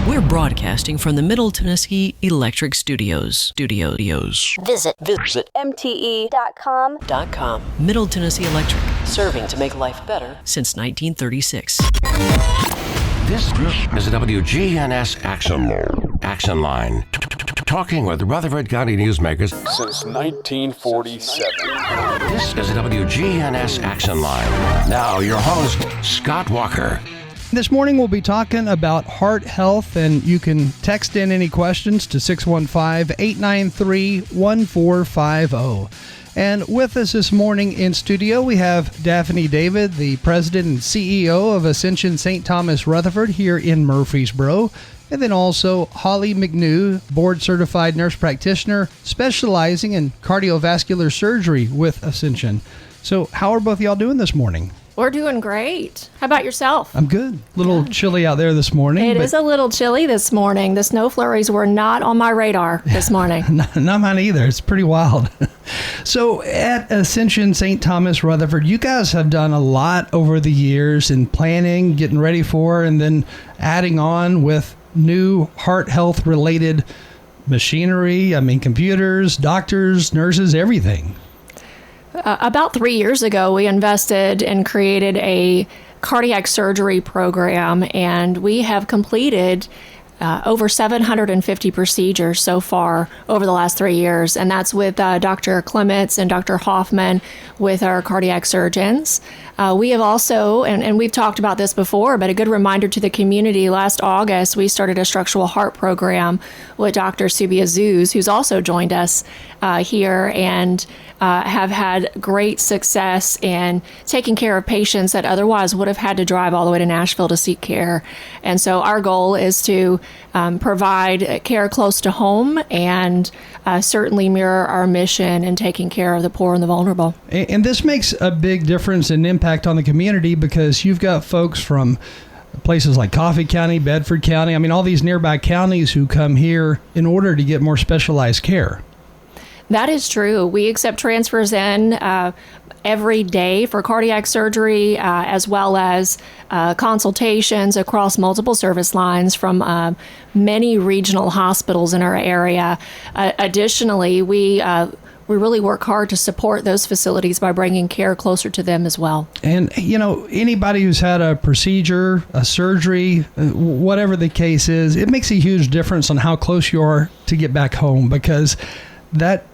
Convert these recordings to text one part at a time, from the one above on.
We're broadcasting from the Middle Tennessee Electric Studios. Visit MTE.com. Middle Tennessee Electric, serving to make life better since 1936. This is a WGNS Action Line. Talking with Rutherford County newsmakers since 1947. This is a WGNS Action Line. Now your host, Scott Walker. This morning we'll be talking about heart health, and you can text in any questions to 615-893-1450. And with us this morning in studio, we have Daphne David, the president and CEO of Ascension Saint Thomas Rutherford here in Murfreesboro. And then also Holly McNew, board-certified nurse practitioner specializing in cardiovascular surgery with Ascension. So how are both of y'all doing this morning? We're doing great. How about yourself? I'm good. A little chilly out there this morning. It is a little chilly this morning. The snow flurries were not on my radar this morning. Not mine either. It's pretty wild. So at Ascension Saint Thomas Rutherford, you guys have done a lot over the years in planning, getting ready for, and then adding on with new heart health related machinery. I mean, computers, doctors, nurses, everything. About 3 years ago, we invested and created a cardiac surgery program, and we have completed over 750 procedures so far over the last 3 years, and that's with Dr. Clements and Dr. Hoffman with our cardiac surgeons. We have also, and we've talked about this before, but a good reminder to the community, last August we started a structural heart program with Dr. Subia Zuz, who's also joined us here, and have had great success in taking care of patients that otherwise would have had to drive all the way to Nashville to seek care. And so our goal is to provide care close to home and certainly mirror our mission in taking care of the poor and the vulnerable. And this makes a big difference and impact on the community because you've got folks from places like Coffee County, Bedford County, I mean, all these nearby counties who come here in order to get more specialized care. That is true. We accept transfers in every day for cardiac surgery, as well as consultations across multiple service lines from many regional hospitals in our area. Additionally, we really work hard to support those facilities by bringing care closer to them as well. And, you know, anybody who's had a procedure, a surgery, whatever the case is, it makes a huge difference on how close you are to get back home, because that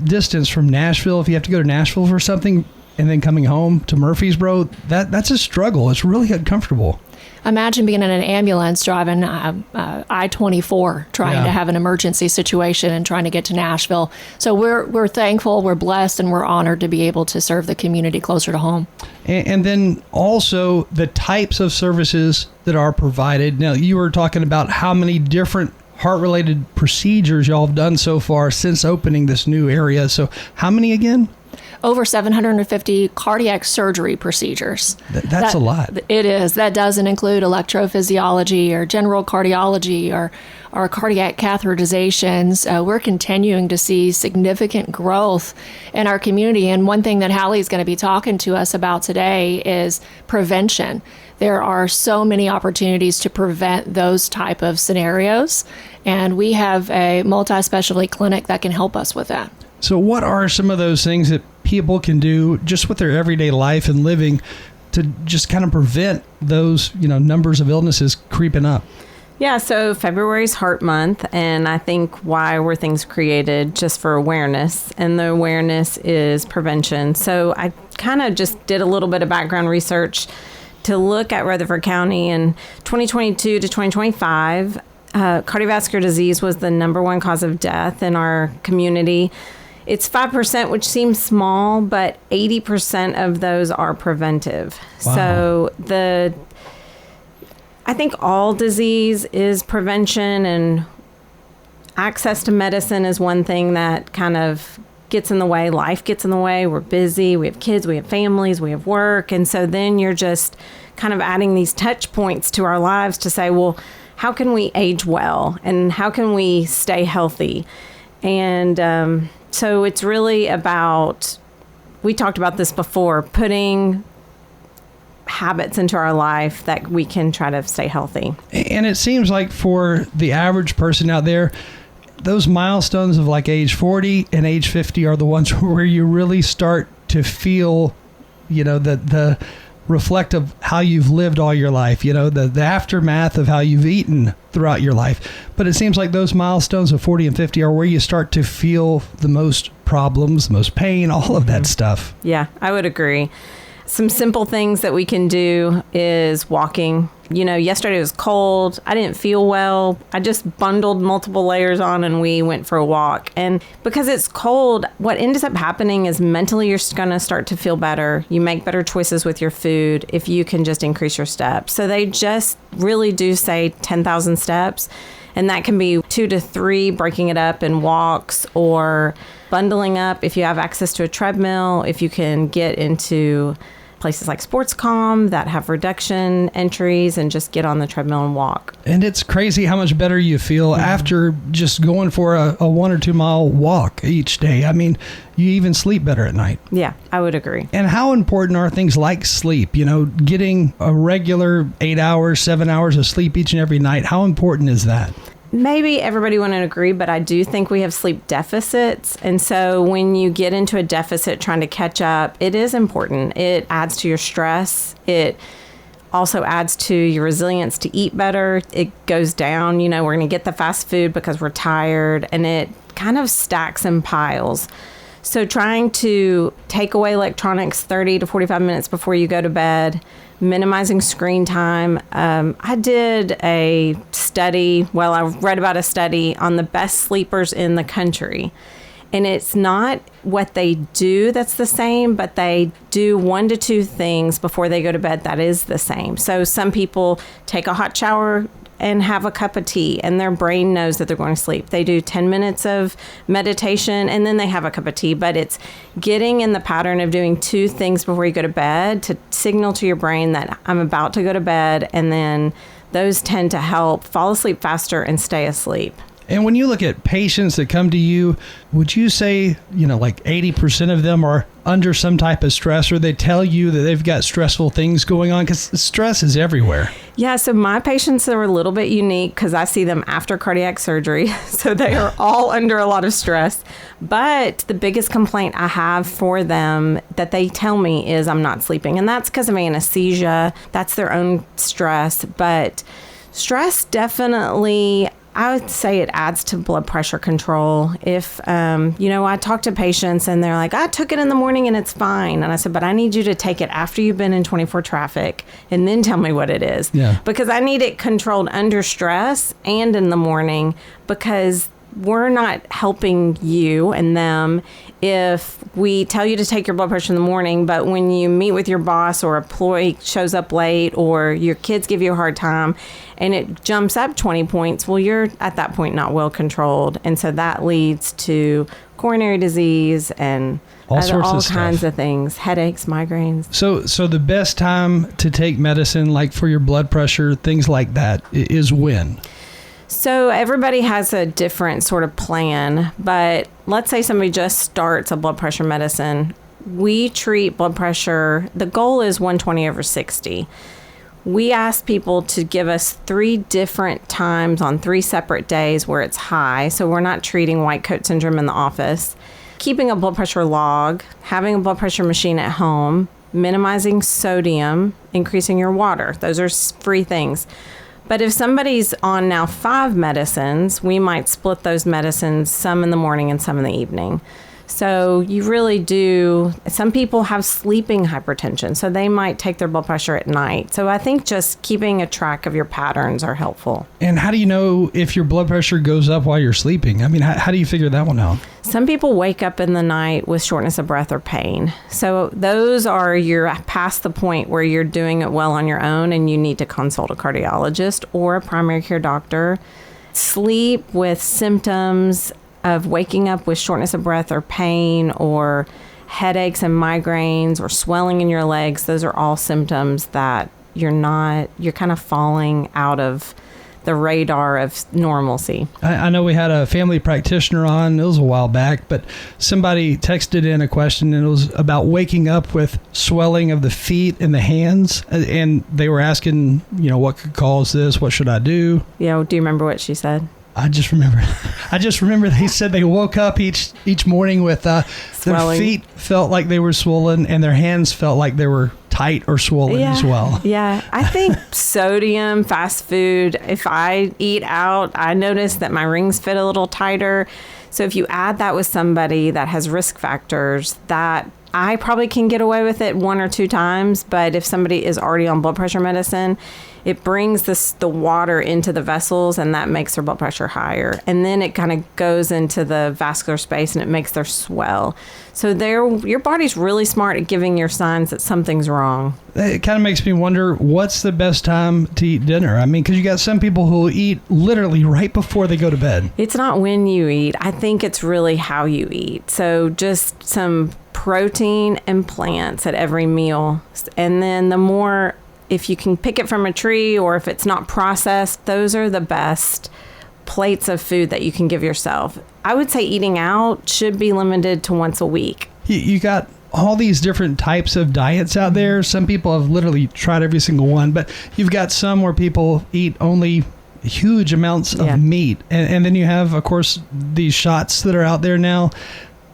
distance from Nashville, if you have to go to Nashville for something and then coming home to Murfreesboro, that's a struggle. It's really uncomfortable. Imagine being in an ambulance driving I-24, trying to have an emergency situation and trying to get to Nashville. So we're thankful, we're blessed, and we're honored to be able to serve the community closer to home. And then also the types of services that are provided. Now, you were talking about how many different heart-related procedures y'all have done so far since opening this new area. So how many again? Over 750 cardiac surgery procedures. That's a lot. It is. That doesn't include electrophysiology or general cardiology or cardiac catheterizations. We're continuing to see significant growth in our community. And one thing that Hallie's going to be talking to us about today is prevention. There are so many opportunities to prevent those type of scenarios, and we have a multi-specialty clinic that can help us with that. So what are some of those things that people can do just with their everyday life and living to just kind of prevent those, numbers of illnesses creeping up? Yeah, so February's Heart Month, and I think why were things created just for awareness, and the awareness is prevention. So I kind of just did a little bit of background research to look at Rutherford County in 2022 to 2025. Cardiovascular disease was the number one cause of death in our community. It's 5%, which seems small, but 80% of those are preventive. Wow. So I think all disease is prevention, and access to medicine is one thing that kind of gets in the way. Life gets in the way. We're busy. We have kids. We have families. We have work. And so then you're just kind of adding these touch points to our lives to say, well, how can we age well? And how can we stay healthy? And so it's really about, we talked about this before, putting habits into our life that we can try to stay healthy. And it seems like for the average person out there, those milestones of like age 40 and age 50 are the ones where you really start to feel, the reflect of how you've lived all your life, the aftermath of how you've eaten throughout your life. But it seems like those milestones of 40 and 50 are where you start to feel the most problems, the most pain, all of that stuff. Yeah, I would agree. Some simple things that we can do is walking. Yesterday was cold. I didn't feel well. I just bundled multiple layers on and we went for a walk. And because it's cold, what ends up happening is mentally you're going to start to feel better. You make better choices with your food if you can just increase your steps. So they just really do say 10,000 steps. And that can be 2 to 3, breaking it up in walks or bundling up if you have access to a treadmill, if you can get into places like Sports.com that have reduction entries and just get on the treadmill and walk. And it's crazy how much better you feel after just going for a 1 or 2 mile walk each day. I mean, you even sleep better at night. Yeah, I would agree. And how important are things like sleep? Getting a regular 8 hours, 7 hours of sleep each and every night. How important is that? Maybe everybody wouldn't agree, but I do think we have sleep deficits. And so when you get into a deficit trying to catch up, it is important. It adds to your stress. It also adds to your resilience to eat better. It goes down. We're going to get the fast food because we're tired, and it kind of stacks in piles. So trying to take away electronics 30 to 45 minutes before you go to bed, minimizing screen time. I did a study, I read about a study on the best sleepers in the country. And it's not what they do that's the same, but they do 1 to 2 things before they go to bed that is the same. So some people take a hot shower and have a cup of tea, and their brain knows that they're going to sleep. They do 10 minutes of meditation, and then they have a cup of tea. But it's getting in the pattern of doing 2 things before you go to bed to signal to your brain that I'm about to go to bed, and then those tend to help fall asleep faster and stay asleep. And when you look at patients that come to you, would you say, like 80% of them are under some type of stress, or they tell you that they've got stressful things going on? Because stress is everywhere. Yeah, so my patients are a little bit unique because I see them after cardiac surgery. So they are all under a lot of stress. But the biggest complaint I have for them that they tell me is I'm not sleeping. And that's because of anesthesia. That's their own stress. But stress definitely, I would say it adds to blood pressure control. If, I talk to patients and they're like, I took it in the morning and it's fine. And I said, but I need you to take it after you've been in 24 traffic and then tell me what it is. Yeah. Because I need it controlled under stress and in the morning, because we're not helping you and them if we tell you to take your blood pressure in the morning, but when you meet with your boss or a employee shows up late or your kids give you a hard time and it jumps up 20 points, well, you're at that point not well controlled. And so that leads to coronary disease and all kinds of things, headaches, migraines. So the best time to take medicine, like for your blood pressure, things like that, is when? So everybody has a different sort of plan, but let's say somebody just starts a blood pressure medicine. We treat blood pressure. The goal is 120/60. We ask people to give us 3 different times on 3 separate days where it's high. So we're not treating white coat syndrome in the office. Keeping a blood pressure log, having a blood pressure machine at home, minimizing sodium, increasing your water. Those are free things. But if somebody's on now 5 medicines, we might split those medicines, some in the morning and some in the evening. So you really do, some people have sleeping hypertension, so they might take their blood pressure at night. So I think just keeping a track of your patterns are helpful. And how do you know if your blood pressure goes up while you're sleeping? I mean, how do you figure that one out? Some people wake up in the night with shortness of breath or pain. So those are, you're past the point where you're doing it well on your own and you need to consult a cardiologist or a primary care doctor. Sleep with symptoms of waking up with shortness of breath or pain or headaches and migraines or swelling in your legs, those are all symptoms that you're kind of falling out of the radar of normalcy. I know we had a family practitioner on, it was a while back, but somebody texted in a question, and it was about waking up with swelling of the feet and the hands, and they were asking, what could cause this? What should I do? Yeah, do you remember what she said? I just remember they said they woke up each morning with their feet felt like they were swollen, and their hands felt like they were tight or swollen as well. Yeah, I think sodium, fast food, if I eat out, I notice that my rings fit a little tighter. So if you add that with somebody that has risk factors, that I probably can get away with it 1 or 2 times. But if somebody is already on blood pressure medicine, it brings the water into the vessels, and that makes their blood pressure higher. And then it kind of goes into the vascular space, and it makes their swell. So your body's really smart at giving your signs that something's wrong. It kind of makes me wonder, what's the best time to eat dinner? I mean, because you got some people who will eat literally right before they go to bed. It's not when you eat. I think it's really how you eat. So just some protein and plants at every meal. And then the more, if you can pick it from a tree, or if it's not processed, those are the best plates of food that you can give yourself. I would say eating out should be limited to once a week. You got all these different types of diets out there. Some people have literally tried every single one, but you've got some where people eat only huge amounts of meat. And then you have, of course, these shots that are out there now.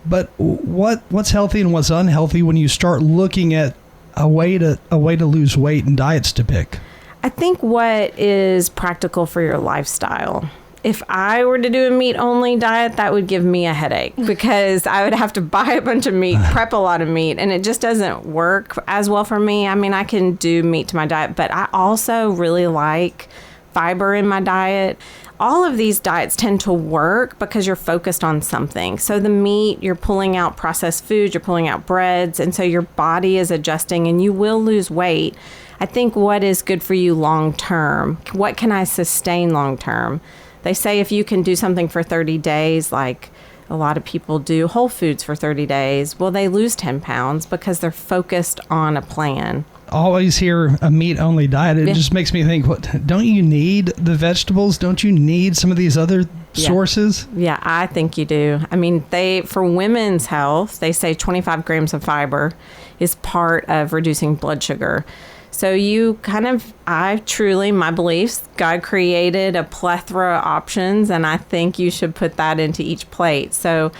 But what's healthy and what's unhealthy when you start looking at a way to lose weight and diets to pick? I think what is practical for your lifestyle. If I were to do a meat-only diet, that would give me a headache, because I would have to buy a bunch of meat, prep a lot of meat, and it just doesn't work as well for me. I mean, I can do meat to my diet, but I also really like fiber in my diet. All of these diets tend to work because you're focused on something. So the meat, you're pulling out processed foods, you're pulling out breads, and so your body is adjusting, and you will lose weight. I think what is good for you long term, what can I sustain long term? They say if you can do something for 30 days, like a lot of people do Whole Foods for 30 days, well, they lose 10 pounds because they're focused on a plan. Always hear a meat-only diet. It just makes me think, don't you need the vegetables? Don't you need some of these other sources? Yeah, I think you do. I mean, for women's health, they say 25 grams of fiber is part of reducing blood sugar. So my beliefs, God created a plethora of options, and I think you should put that into each plate. So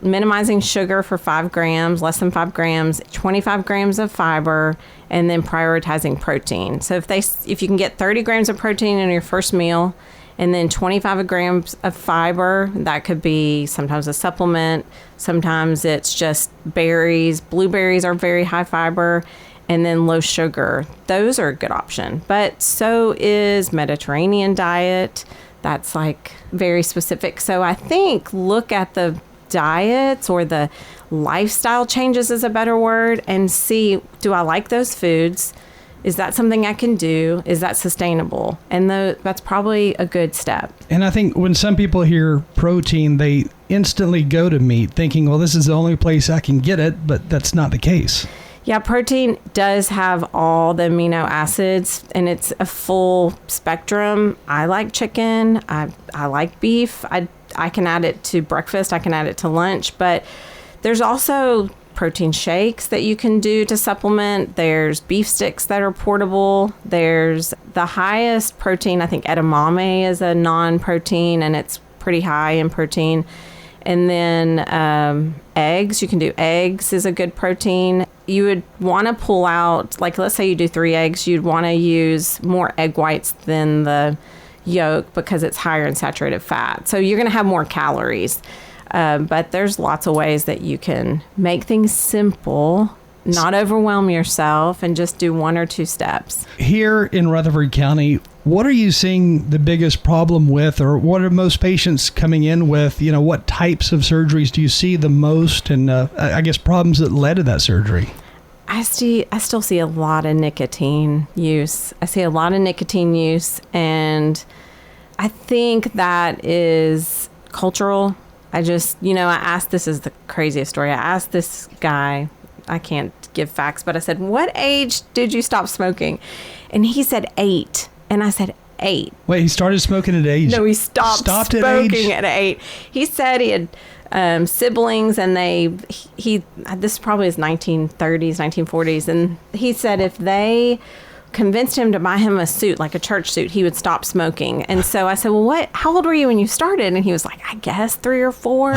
minimizing sugar for 5 grams, less than 5 grams, 25 grams of fiber, and then prioritizing protein. So if you can get 30 grams of protein in your first meal, and then 25 grams of fiber, that could be sometimes a supplement, sometimes it's just berries. Blueberries are very high fiber, and then low sugar. Those are a good option. But so is Mediterranean diet. That's like very specific. So I think look at the diets, or the lifestyle changes is a better word, and see, do I like those foods? Is that something I can do? Is that sustainable? And that's probably a good step. And I think when some people hear protein, they instantly go to meat thinking, well, this is the only place I can get it, but that's not the case. Yeah, protein does have all the amino acids, and it's a full spectrum. I like chicken. I like beef. I can add it to breakfast. I can add it to lunch. But there's also protein shakes that you can do to supplement. There's beef sticks that are portable. There's the highest protein. I think edamame is a non-protein, and it's pretty high in protein. And then eggs. You can do eggs is a good protein. You would want to pull out, like, let's say you do 3 eggs, you'd want to use more egg whites than the yolk because it's higher in saturated fat. So you're going to have more calories. But there's lots of ways that you can make things simple, not overwhelm yourself, and just do 1 or 2 steps. Here in Rutherford County, what are you seeing the biggest problem with, or what are most patients coming in with? What types of surgeries do you see the most, and I guess problems that led to that surgery? I still see a lot of nicotine use. And I think that is cultural. I asked, this is the craziest story. I asked this guy, I can't give facts, but I said, what age did you stop smoking? And he said 8. And I said, 8. Wait, he started smoking at age? No, he stopped smoking at 8. He said he had siblings, and he this is probably his 1930s, 1940s, and he said if they convinced him to buy him a suit, like a church suit, he would stop smoking. And so I said, well, how old were you when you started? And he was like, I guess 3 or 4.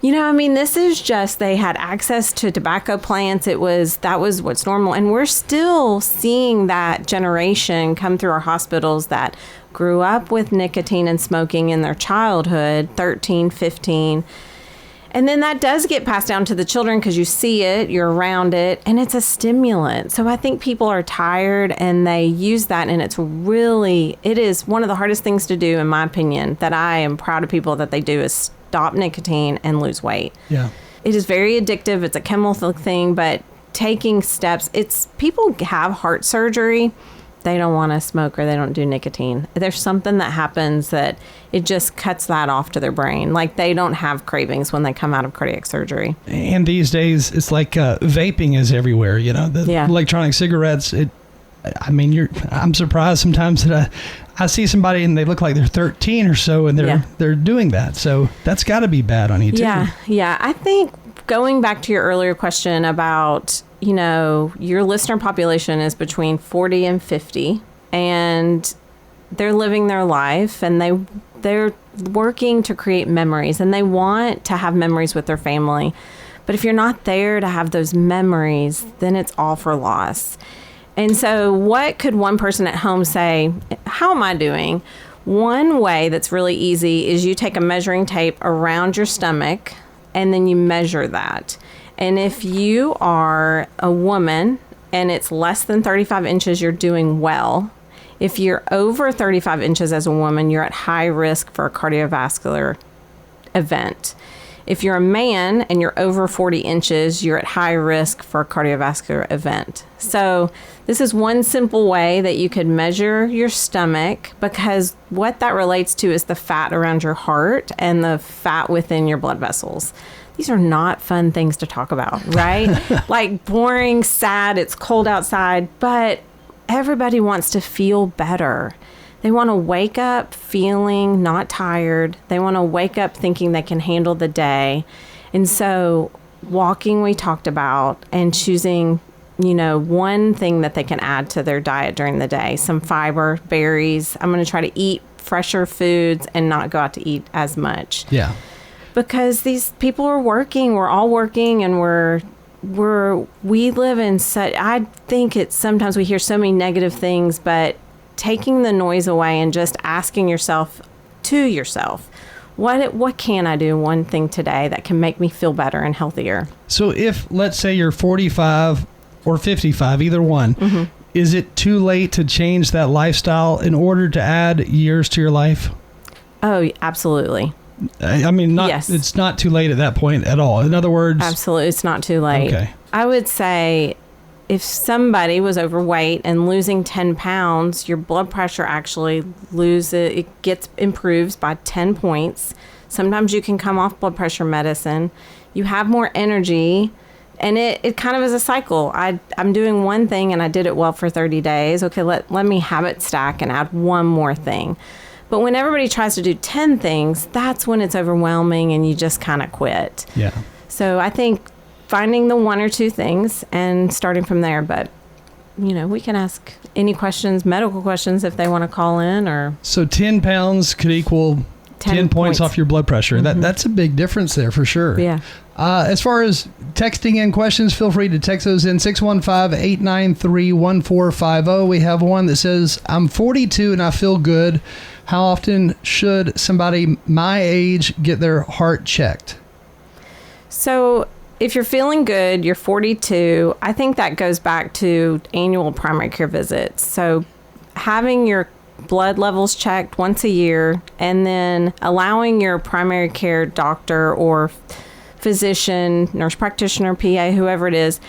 This is just, they had access to tobacco plants. That was what's normal. And we're still seeing that generation come through our hospitals that grew up with nicotine and smoking in their childhood, 13, 15. And then that does get passed down to the children because you see it, you're around it, and it's a stimulant. So I think people are tired and they use that, and it is one of the hardest things to do, in my opinion, that I am proud of people that they do, is stop nicotine and lose weight. Yeah. It is very addictive. It's a chemical thing, but taking steps, people have heart surgery. They don't want to smoke or they don't do nicotine. There's something that happens that it just cuts that off to their brain. Like, they don't have cravings when they come out of cardiac surgery. And these days, it's like vaping is everywhere. The electronic cigarettes. I'm surprised sometimes that I see somebody and they look like they're 13 or so, and they're doing that. So that's got to be bad on you too. Yeah. I think going back to your earlier question about, your listener population is between 40 and 50, and they're living their life, and they're working to create memories, and they want to have memories with their family. But if you're not there to have those memories, then it's all for loss. And so what could one person at home say? How am I doing? One way that's really easy is you take a measuring tape around your stomach, and then you measure that. And if you are a woman and it's less than 35 inches, you're doing well. If you're over 35 inches as a woman, you're at high risk for a cardiovascular event. If you're a man and you're over 40 inches, you're at high risk for a cardiovascular event. So this is one simple way that you could measure your stomach, because what that relates to is the fat around your heart and the fat within your blood vessels. These are not fun things to talk about, right? Like, boring, sad, it's cold outside, but everybody wants to feel better. They want to wake up feeling not tired. They want to wake up thinking they can handle the day. And so walking, we talked about, and choosing, one thing that they can add to their diet during the day, some fiber, berries. I'm going to try to eat fresher foods and not go out to eat as much. Yeah. Because these people are working, we're all working, and we live in such, I think it's, sometimes we hear so many negative things, but taking the noise away and just asking yourself, what can I do one thing today that can make me feel better and healthier? So if, let's say, you're 45 or 55, either one, is it too late to change that lifestyle in order to add years to your life? Oh, absolutely. Yes. It's not too late at that point at all. In other words... Absolutely, it's not too late. Okay. I would say if somebody was overweight and losing 10 pounds, your blood pressure actually improves by 10 points. Sometimes you can come off blood pressure medicine. You have more energy, and it kind of is a cycle. I'm doing one thing and I did it well for 30 days. Okay, let me habit stack and add one more thing. But when everybody tries to do 10 things, that's when it's overwhelming and you just kind of quit. Yeah. So I think finding the one or two things and starting from there. But, we can ask any questions, medical questions, if they want to call in. Or So 10 pounds could equal 10 points off your blood pressure. That's a big difference there for sure. Yeah. As far as texting in questions, feel free to text those in 615-893-1450. We have one that says, I'm 42 and I feel good. How often should somebody my age get their heart checked? So if you're feeling good, you're 42, I think that goes back to annual primary care visits. So having your blood levels checked once a year, and then allowing your primary care doctor or physician, nurse practitioner, PA, whoever it is,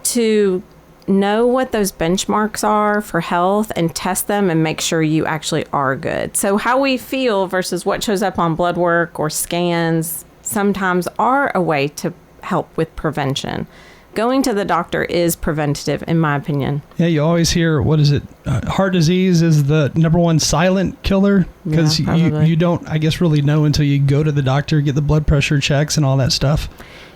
to know what those benchmarks are for health and test them and make sure you actually are good. So how we feel versus what shows up on blood work or scans sometimes are a way to help with prevention. going to the doctor is preventative, in my opinion. Yeah, you always hear, what is it? Heart disease is the number one silent killer, because you don't, I guess, really know until you go to the doctor, get the blood pressure checks and all that stuff.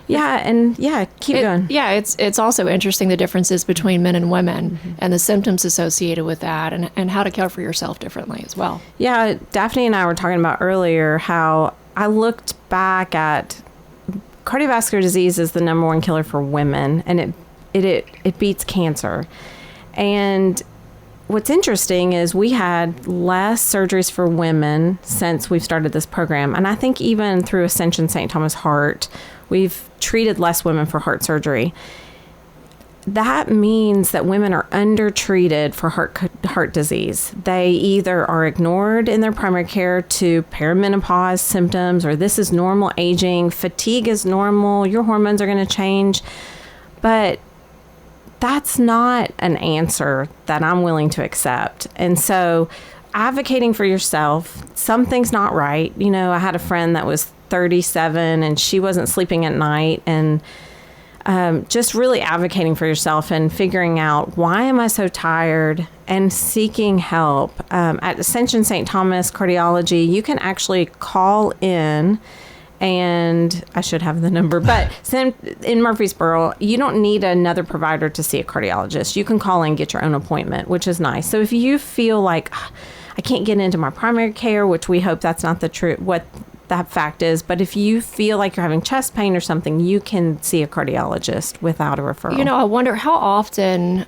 Yeah, keep going. Yeah, it's also interesting the differences between men and women and the symptoms associated with that, and how to care for yourself differently as well. Yeah, Daphne and I were talking about earlier how I looked back at cardiovascular disease is the number one killer for women, and it beats cancer. And what's interesting is we had less surgeries for women since we've started this program. And I think even through Ascension Saint Thomas Heart, we've treated less women for heart surgery. That means that women are undertreated for heart disease. They either are ignored in their primary care to perimenopause symptoms, or this is normal aging, fatigue is normal, your hormones are going to change. But that's not an answer that I'm willing to accept. And so advocating for yourself, something's not right. You know, I had a friend that was 37 and she wasn't sleeping at night, and just really advocating for yourself and figuring out, why am I so tired, and seeking help. At Ascension Saint Thomas Cardiology, you can actually call in, and I should have the number, but in Murfreesboro, you don't need another provider to see a cardiologist. You can call in and get your own appointment, which is nice. So if you feel like, I can't get into my primary care, which we hope that's not the truth, what that fact is, but if you feel like you're having chest pain or something, you can see a cardiologist without a referral. You know, I wonder how often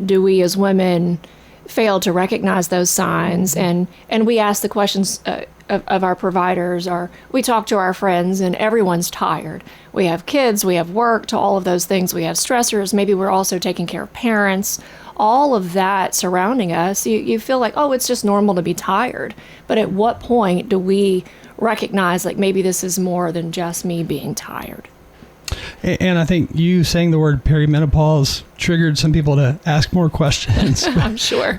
do we as women fail to recognize those signs, and we ask the questions of our providers, or we talk to our friends, and everyone's tired. We have kids, we have work, to all of those things. We have stressors. Maybe we're also taking care of parents. All of that surrounding us, you feel like, oh, it's just normal to be tired. But at what point do we recognize, like, maybe this is more than just me being tired? And I think you saying the word perimenopause triggered some people to ask more questions. I'm sure.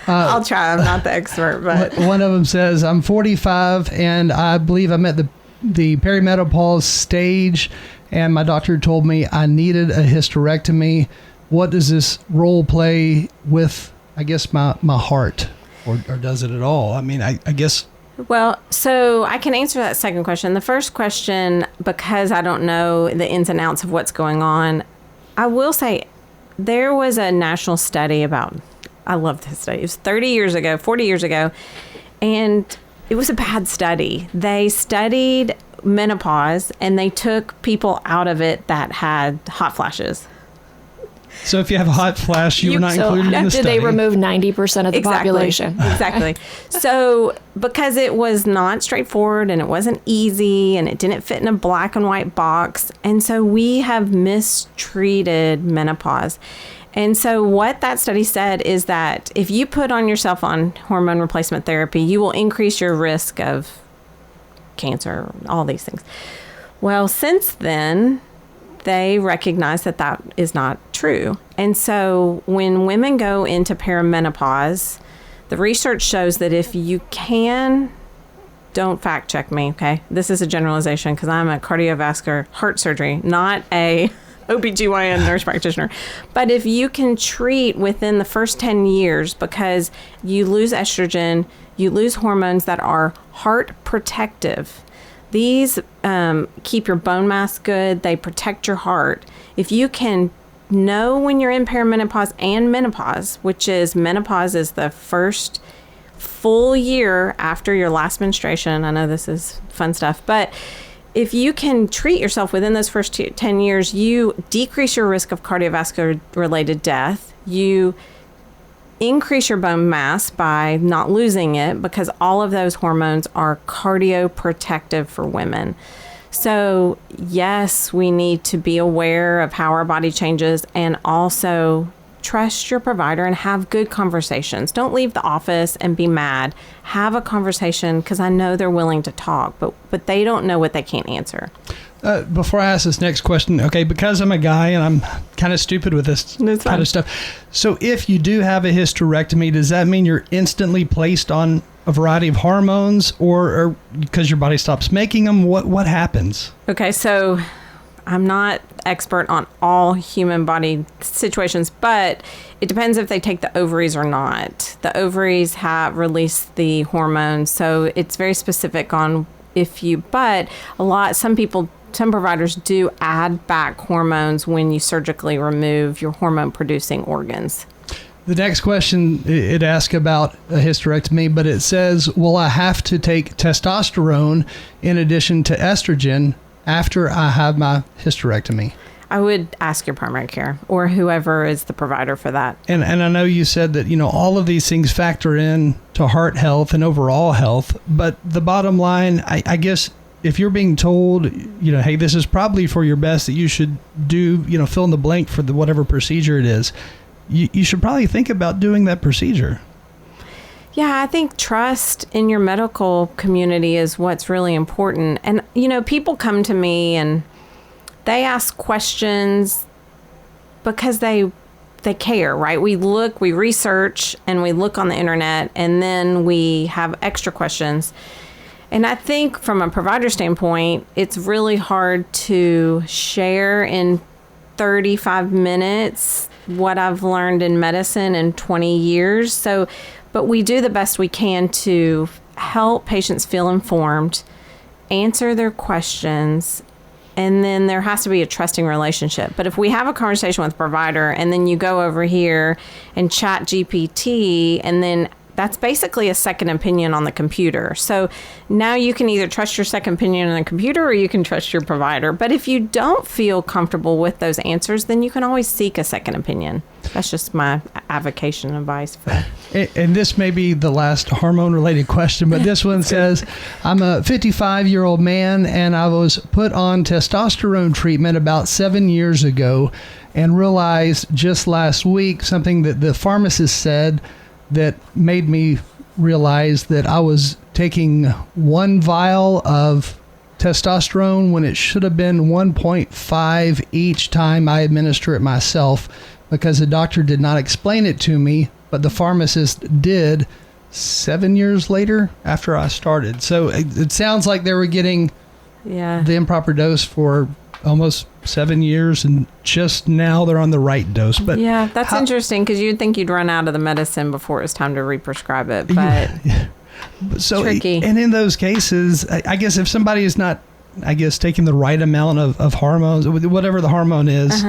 I'll try. I'm not the expert, but one of them says, I'm 45 and I believe I'm at the perimenopause stage, and my doctor told me I needed a hysterectomy. What does this role play with, I guess, my heart, or does it at all? I mean, I guess. Well, so I can answer that second question. The first question, because I don't know the ins and outs of what's going on, I will say there was a national study about, I love this study. It was 40 years ago, and it was a bad study. They studied menopause, and they took people out of it that had hot flashes. So if you have a hot flash, you were not included in the study. Did they remove 90% of the population? Exactly. So because it was not straightforward, and it wasn't easy, and it didn't fit in a black and white box, and so we have mistreated menopause. And so what that study said is that if you put yourself on hormone replacement therapy, you will increase your risk of cancer, all these things. Well, since then, they recognize that that is not true. And so when women go into perimenopause, the research shows that if you can, don't fact check me, okay? This is a generalization because I'm a cardiovascular heart surgery, not a OBGYN nurse practitioner. But if you can treat within the first 10 years, because you lose estrogen, you lose hormones that are heart protective. These keep your bone mass good. They protect your heart. If you can know when you're in perimenopause and menopause, which is menopause is the first full year after your last menstruation. I know this is fun stuff, but if you can treat yourself within those first 10 years, you decrease your risk of cardiovascular related death. You increase your bone mass by not losing it, because all of those hormones are cardioprotective for women. So yes, we need to be aware of how our body changes, and also trust your provider and have good conversations. Don't leave the office and be mad. Have a conversation, because I know they're willing to talk, but they don't know what they can't answer. Before I ask this next question, okay, because I'm a guy and I'm kind of stupid with this kind of stuff. So if you do have a hysterectomy, does that mean you're instantly placed on a variety of hormones, or because your body stops making them? What happens? Okay, so I'm not expert on all human body situations, but it depends if they take the ovaries or not. The ovaries have released the hormones, so it's very specific on but some providers do add back hormones when you surgically remove your hormone producing organs. The next question, it asks about a hysterectomy, but it says, will I have to take testosterone in addition to estrogen after I have my hysterectomy? I would ask your primary care or whoever is the provider for that. And I know you said that, all of these things factor in to heart health and overall health, but the bottom line, I guess, if you're being told, hey, this is probably for your best, that you should do, fill in the blank for whatever procedure it is, you should probably think about doing that procedure. Yeah, I think trust in your medical community is what's really important. And, people come to me and they ask questions because they care, right? We research, and we look on the internet, and then we have extra questions. And I think from a provider standpoint, it's really hard to share in 35 minutes what I've learned in medicine in 20 years. But we do the best we can to help patients feel informed, answer their questions, and then there has to be a trusting relationship. But if we have a conversation with a provider and then you go over here and chat GPT, and then that's basically a second opinion on the computer. So now you can either trust your second opinion on the computer or you can trust your provider. But if you don't feel comfortable with those answers, then you can always seek a second opinion. That's just my avocation advice. And this may be the last hormone-related question, but this one says, I'm a 55-year-old man, and I was put on testosterone treatment about 7 years ago and realized just last week something that the pharmacist said that made me realize that I was taking 1 vial of testosterone when it should have been 1.5 each time I administer it myself, because the doctor did not explain it to me, but the pharmacist did 7 years later after I started. So it sounds like they were getting the improper dose for almost 7 years, and just now they're on the right dose. But yeah, that's interesting, because you'd think you'd run out of the medicine before it was time to re-prescribe it, but so tricky. And in those cases, I guess if somebody is not, taking the right amount of hormones, whatever the hormone is,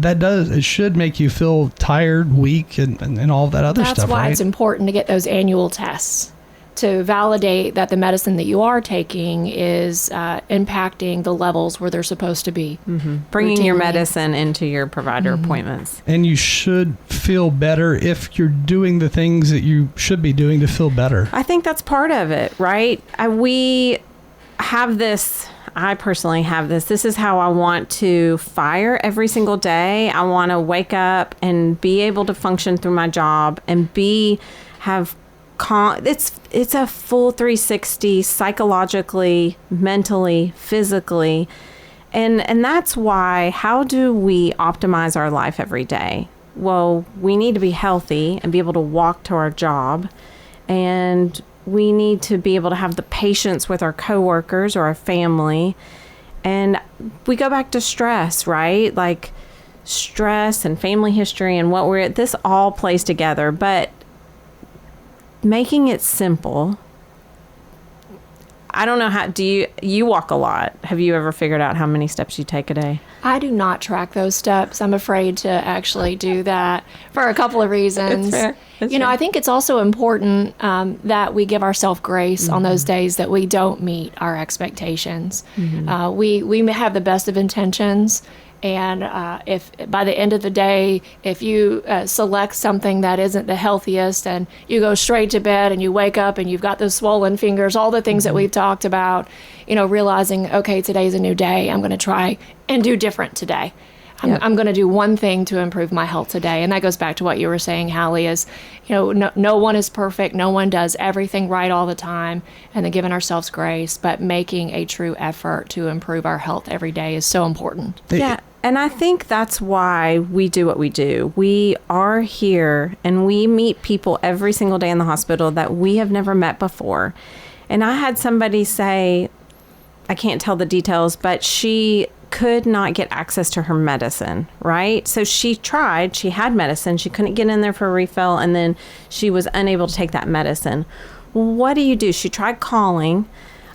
it should make you feel tired, weak, and all of that other stuff. That's why right? It's important to get those annual tests to validate that the medicine that you are taking is impacting the levels where they're supposed to be. Mm-hmm. Bringing your medicine into your provider appointments. And you should feel better if you're doing the things that you should be doing to feel better. I think that's part of it, right? We have this. I personally have this. This is how I want to fire every single day. I want to wake up and be able to function through my job and have it's a full 360 psychologically, mentally, physically. And that's why, how do we optimize our life every day? Well, we need to be healthy and be able to walk to our job, and we need to be able to have the patience with our coworkers or our family. And we go back to stress, right? Like stress and family history and this all plays together, but making it simple. I don't know how, you walk a lot. Have you ever figured out how many steps you take a day? I do not track those steps. I'm afraid to actually do that for a couple of reasons. That's fair. I think it's also important that we give ourselves grace on those days that we don't meet our expectations. We may have the best of intentions, and if by the end of the day, if you select something that isn't the healthiest and you go straight to bed and you wake up and you've got those swollen fingers, all the things that we've talked about, realizing, okay, today's a new day. I'm going to try and do different today. I'm going to do one thing to improve my health today. And that goes back to what you were saying, Hallie, is, no one is perfect. No one does everything right all the time. And then giving ourselves grace, but making a true effort to improve our health every day is so important. Yeah. And I think that's why we do what we do. We are here and we meet people every single day in the hospital that we have never met before. And I had somebody say, I can't tell the details, but she could not get access to her medicine, right? So she tried, she had medicine, she couldn't get in there for a refill, and then she was unable to take that medicine. What do? She tried calling.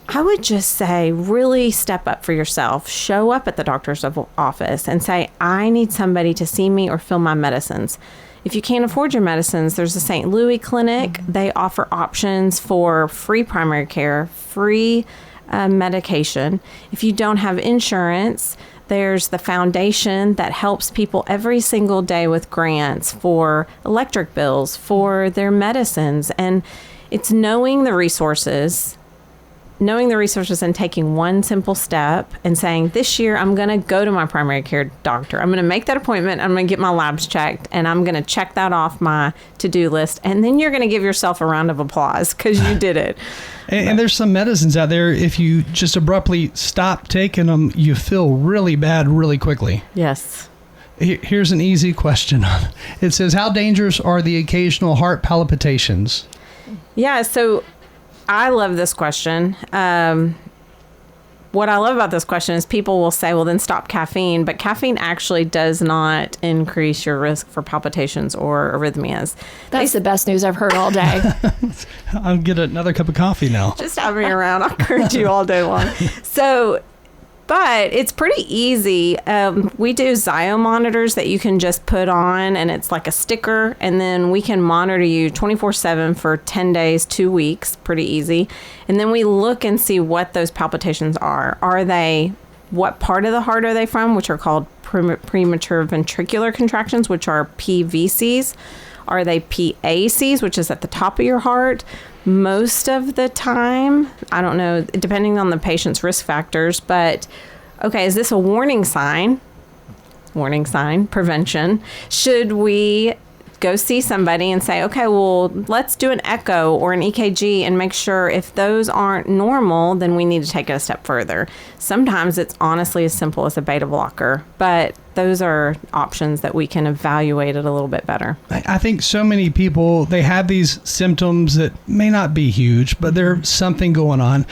I would just say, really step up for yourself. Show up at the doctor's office and say, I need somebody to see me or fill my medicines. If you can't afford your medicines, there's the St. Louis Clinic. They offer options for free primary care, free medication. If you don't have insurance, there's the foundation that helps people every single day with grants for electric bills, for their medicines. And it's knowing the resources and taking one simple step and saying, this year I'm going to go to my primary care doctor. I'm going to make that appointment. I'm going to get my labs checked, and I'm going to check that off my to-do list. And then you're going to give yourself a round of applause because you did it. And there's some medicines out there, if you just abruptly stop taking them, you feel really bad really quickly. Yes. Here's an easy question. It says, how dangerous are the occasional heart palpitations? Yeah, so I love this question. What I love about this question is people will say, well, then stop caffeine. But caffeine actually does not increase your risk for palpitations or arrhythmias. That's the best news I've heard all day. I'll get another cup of coffee now. Just have me around. I'll encourage you all day long. But it's pretty easy. We do Zio monitors that you can just put on, and it's like a sticker, and then we can monitor you 24/7 for 10 days, 2 weeks, pretty easy. And then we look and see what those palpitations are. What part of the heart are they from, which are called premature ventricular contractions, which are PVCs? Are they PACs, which is at the top of your heart? Most of the time, I don't know, depending on the patient's risk factors, but okay, is this a warning sign? Warning sign, prevention. Should we go see somebody and say, okay, well, let's do an echo or an EKG and make sure if those aren't normal, then we need to take it a step further. Sometimes it's honestly as simple as a beta blocker, but those are options that we can evaluate it a little bit better. I think so many people, they have these symptoms that may not be huge, but there's something going on.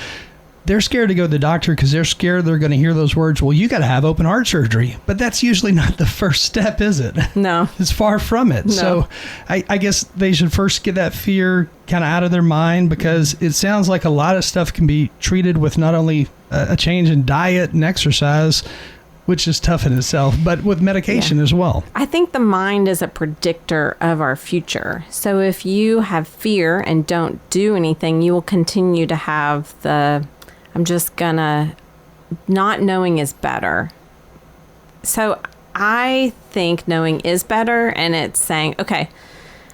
They're scared to go to the doctor because they're scared they're going to hear those words, well, you got to have open heart surgery. But that's usually not the first step, is it? No. It's far from it. No. So I guess they should first get that fear kind of out of their mind, because it sounds like a lot of stuff can be treated with not only a change in diet and exercise, which is tough in itself, but with medication as well. I think the mind is a predictor of our future. So if you have fear and don't do anything, you will continue to have not knowing is better. So I think knowing is better, and it's saying, okay,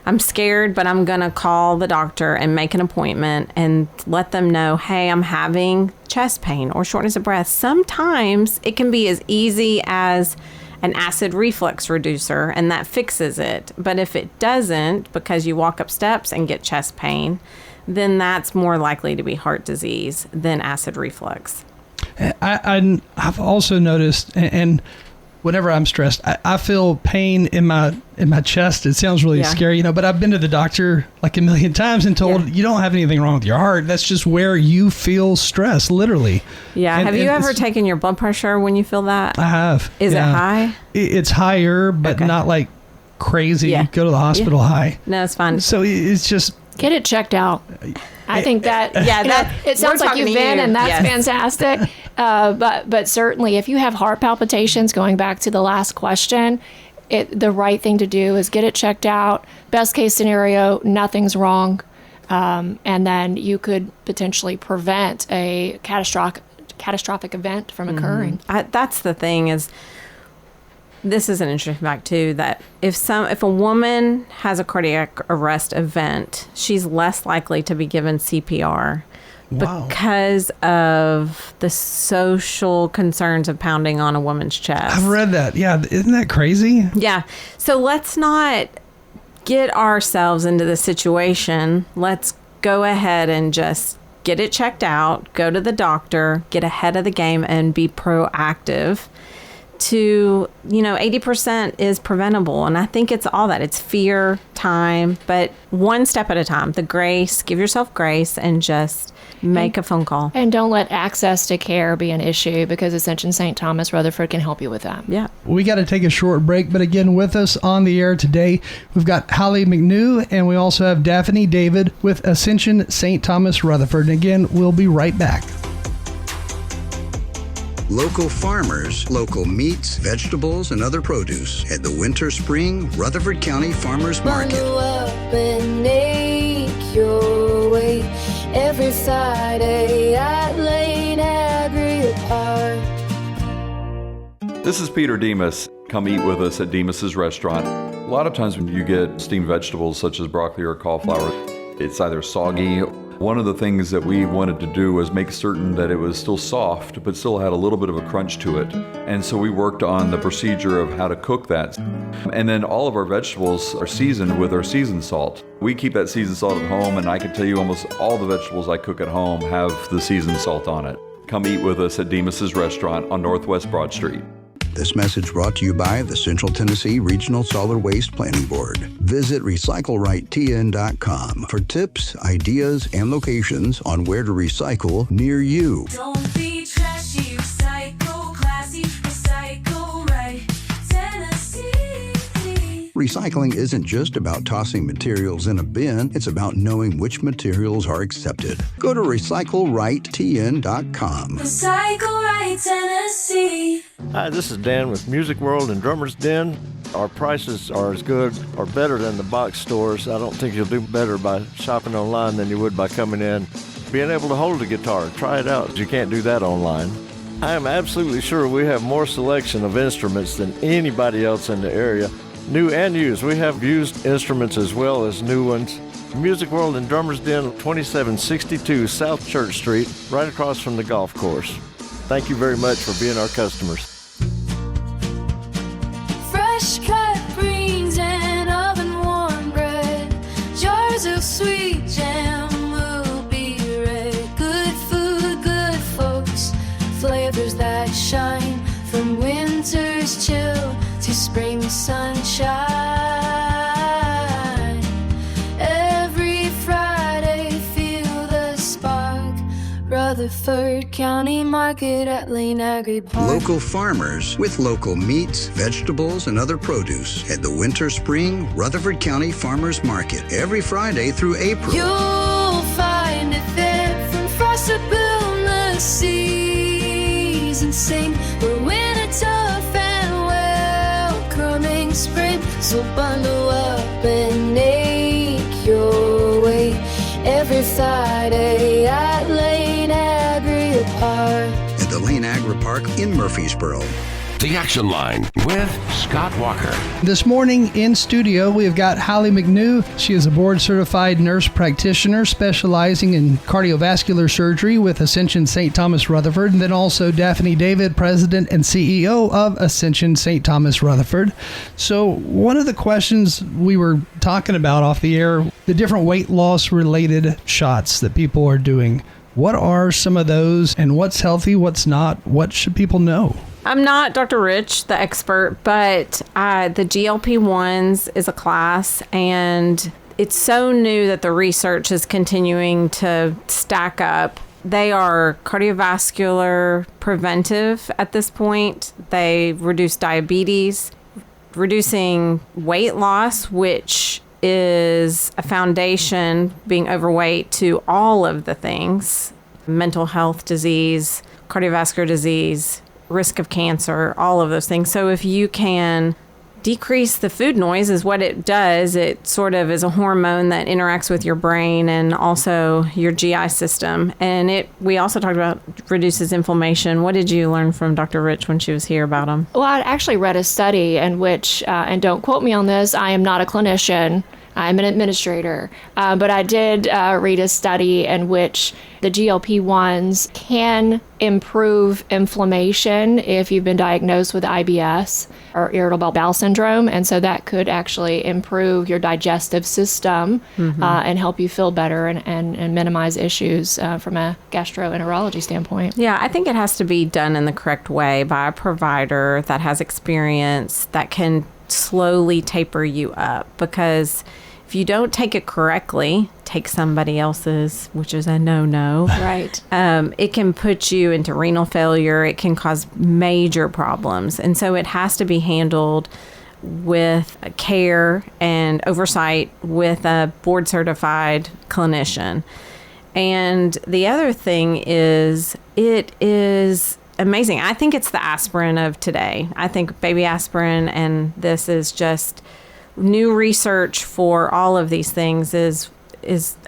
I'm scared, but I'm going to call the doctor and make an appointment and let them know, hey, I'm having chest pain or shortness of breath. Sometimes it can be as easy as an acid reflux reducer, and that fixes it. But if it doesn't, because you walk up steps and get chest pain, then that's more likely to be heart disease than acid reflux. I've also noticed, and whenever I'm stressed, I feel pain in my chest. It sounds really scary, but I've been to the doctor like a million times and told you don't have anything wrong with your heart. That's just where you feel stress, literally. Yeah. Have you ever taken your blood pressure when you feel that? I have. Is it high? It's higher, but not like crazy. Yeah. Go to the hospital high. No, it's fine. So it's just... Get it checked out. I think that, it sounds like you've been, and that's fantastic. But certainly if you have heart palpitations, going back to the last question, the right thing to do is get it checked out. Best case scenario, nothing's wrong. And then you could potentially prevent a catastrophic event from occurring. That's the thing is, this is an interesting fact too, that if a woman has a cardiac arrest event, she's less likely to be given CPR because of the social concerns of pounding on a woman's chest. I've read that. Yeah. Isn't that crazy? Yeah. So let's not get ourselves into the situation. Let's go ahead and just get it checked out, go to the doctor, get ahead of the game, and be proactive. 80% is preventable. And I think it's all that. It's fear, time, but one step at a time. Give yourself grace and just make a phone call. And don't let access to care be an issue, because Ascension Saint Thomas Rutherford can help you with that. Yeah. We got to take a short break, but again, with us on the air today, we've got Holly McNew, and we also have Daphne David with Ascension Saint Thomas Rutherford. And again, we'll be right back. Local farmers, local meats, vegetables, and other produce at the Winter Spring Rutherford County Farmers Market. Bundle up and make your way every Friday at Lane Agri Park. This is Peter Demas. Come eat with us at Demas's restaurant. A lot of times when you get steamed vegetables such as broccoli or cauliflower, it's either soggy. One of the things that we wanted to do was make certain that it was still soft, but still had a little bit of a crunch to it. And so we worked on the procedure of how to cook that. And then all of our vegetables are seasoned with our seasoned salt. We keep that seasoned salt at home, and I can tell you almost all the vegetables I cook at home have the seasoned salt on it. Come eat with us at Demas's restaurant on Northwest Broad Street. This message brought to you by the Central Tennessee Regional Solid Waste Planning Board. Visit recyclerightTN.com for tips, ideas, and locations on where to recycle near you. Don't be trashy, recycle classy, recycle right, Tennessee. Recycling isn't just about tossing materials in a bin, it's about knowing which materials are accepted. Go to recyclerightTN.com. Recycle right, Tennessee. Hi, this is Dan with Music World and Drummers Den. Our prices are as good or better than the box stores. I don't think you'll do better by shopping online than you would by coming in. Being able to hold a guitar, try it out. You can't do that online. I am absolutely sure we have more selection of instruments than anybody else in the area. New and used. We have used instruments as well as new ones. Music World and Drummers Den, 2762 South Church Street, right across from the golf course. Thank you very much for being our customers. Fresh cut greens and oven warm bread, jars of sweet jam will be red. Good food, good folks, flavors that shine from winter's chill to spring sunshine. Every Friday feel the spark. Rutherford County Market at Lane Agri Park. Local farmers with local meats, vegetables, and other produce at the Winter Spring Rutherford County Farmers Market every Friday through April. You'll find it there from frost to bloom the seas and sing. We're winter tough and welcoming spring. So bundle up and make your way every Friday at Lane Agri Park. At the Lane Agri Park in Murfreesboro. The Action Line with Scott Walker. This morning in studio, we have got Holly McNew. She is a board-certified nurse practitioner specializing in cardiovascular surgery with Ascension Saint Thomas Rutherford, and then also Daphne David, president and CEO of Ascension Saint Thomas Rutherford. So one of the questions we were talking about off the air, the different weight loss-related shots that people are doing. What are some of those, and what's healthy, what's not? What should people know? I'm not Dr. Rich, the expert, but the GLP-1s is a class, and it's so new that the research is continuing to stack up. They are cardiovascular preventive at this point. They reduce diabetes, reducing weight loss, which is a foundation, being overweight, to all of the things: mental health disease, cardiovascular disease, risk of cancer, all of those things. So if you can decrease the food noise, is what it does. It sort of is a hormone that interacts with your brain and also your GI system. And we also talked about reduces inflammation. What did you learn from Dr. Rich when she was here about them? Well, I actually read a study in which, and don't quote me on this, I am not a clinician, I'm an administrator, but I did read a study in which the GLP-1s can improve inflammation if you've been diagnosed with IBS or irritable bowel syndrome, and so that could actually improve your digestive system and help you feel better and minimize issues from a gastroenterology standpoint. Yeah, I think it has to be done in the correct way by a provider that has experience, that can slowly taper you up, because if if you don't take it correctly, take somebody else's, which is a no-no. Right. It can put you into renal failure. It can cause major problems. And so it has to be handled with care and oversight with a board-certified clinician. And the other thing is, it is amazing. I think it's the aspirin of today. I think baby aspirin, and this is just new research for all of these things is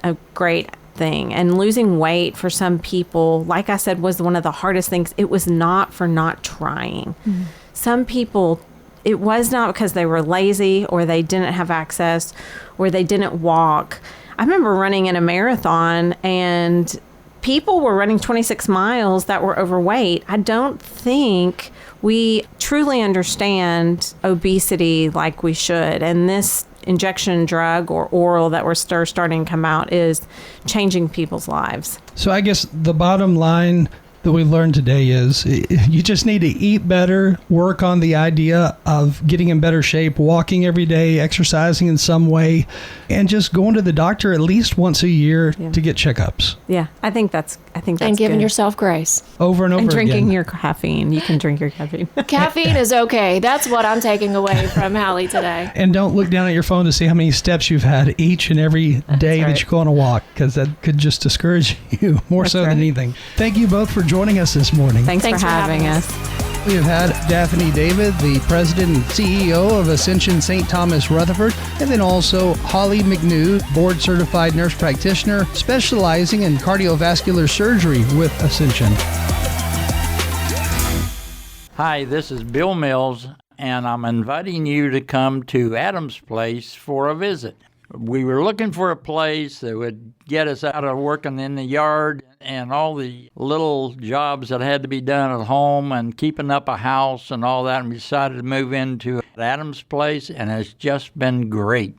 a great thing. And losing weight for some people, like I said, was one of the hardest things. It was not for not trying. Mm-hmm. Some people, it was not because they were lazy or they didn't have access or they didn't walk. I remember running in a marathon and people were running 26 miles that were overweight. I don't think we truly understand obesity like we should. And this injection drug or oral that we're starting to come out is changing people's lives. So I guess the bottom line that we learned today is you just need to eat better, work on the idea of getting in better shape, walking every day, exercising in some way, and just going to the doctor at least once a year to get checkups. Yeah, I think that's and giving yourself grace. Over and over again. And drinking your caffeine. You can drink your caffeine. Caffeine is okay. That's what I'm taking away from Hallie today. And don't look down at your phone to see how many steps you've had each and every day that you go on a walk, because that could just discourage you more than anything. Thank you both for joining us this morning. Thanks for having us. We have had Daphne David, the president and CEO of Ascension Saint Thomas Rutherford, and then also Holly McNew, board-certified nurse practitioner specializing in cardiovascular surgery with Ascension. Hi, this is Bill Mills, and I'm inviting you to come to Adam's Place for a visit. We were looking for a place that would get us out of working in the yard and all the little jobs that had to be done at home and keeping up a house and all that, and we decided to move into Adam's Place, and it's just been great.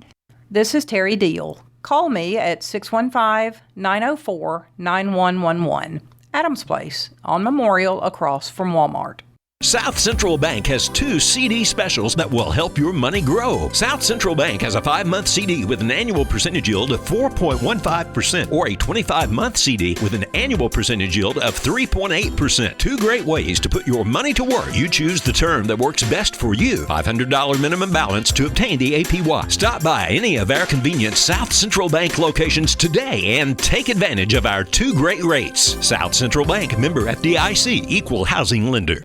This is Terry Deal. Call me at 615-904-9111. Adam's Place on Memorial across from Walmart. South Central Bank has 2 CD specials that will help your money grow. South Central Bank has a 5-month CD with an annual percentage yield of 4.15% or a 25-month CD with an annual percentage yield of 3.8%. 2 great ways to put your money to work. You choose the term that works best for you. $500 minimum balance to obtain the APY. Stop by any of our convenient South Central Bank locations today and take advantage of our 2 great rates. South Central Bank, member FDIC, equal housing lender.